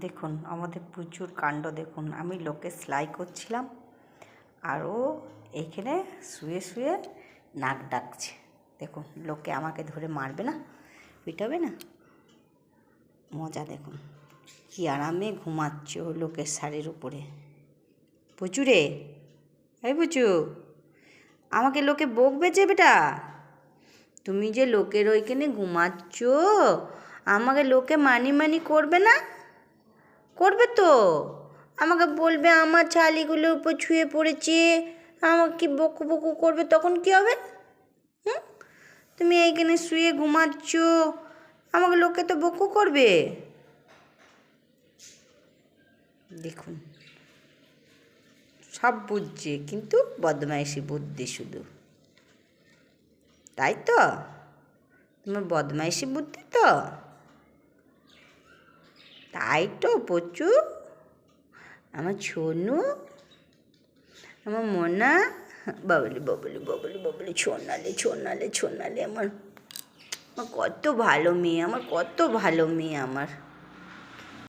দেখুন আমাদের প্রচুর কাণ্ড। দেখুন আমি লোকে সেলাই করছিলাম আর ও এখানে শুয়ে শুয়ে নাক ডাকছে। দেখুন লোকে আমাকে ধরে মারবে না, পিটাবে না, মজা দেখুন কি আরামে ঘুমাচ্ছে ও লোকের শাড়ির উপরে। পুচু রে, এই পুচু, আমাকে লোকে বকবে যে বেটা, তুমি যে লোকের ওইখানে ঘুমাচ্ছ আমাকে লোকে মানি করবে না? করবে তো, আমাকে বলবে আমার ছালিগুলোর উপর ছুঁয়ে পড়েছে, আমাকে বকু বকু করবে, তখন কী হবে? তুমি এইখানে শুয়ে ঘুমাচ্ছ, আমাকে লোকে তো বকু করবে। দেখুন সব বুঝছে কিন্তু বদমাইশি বুদ্ধি শুধু, তাই তো? তোমার বদমাইশি বুদ্ধি তো, তাই তো পচু, আমার ছোনু, আমার মোনা, বাবলি বাবলি বাবলি বাবলি, ছোনালে ছোনালে ছোনালে, আমার কত ভালো মেয়ে, আমার কত ভালো মেয়ে আমার।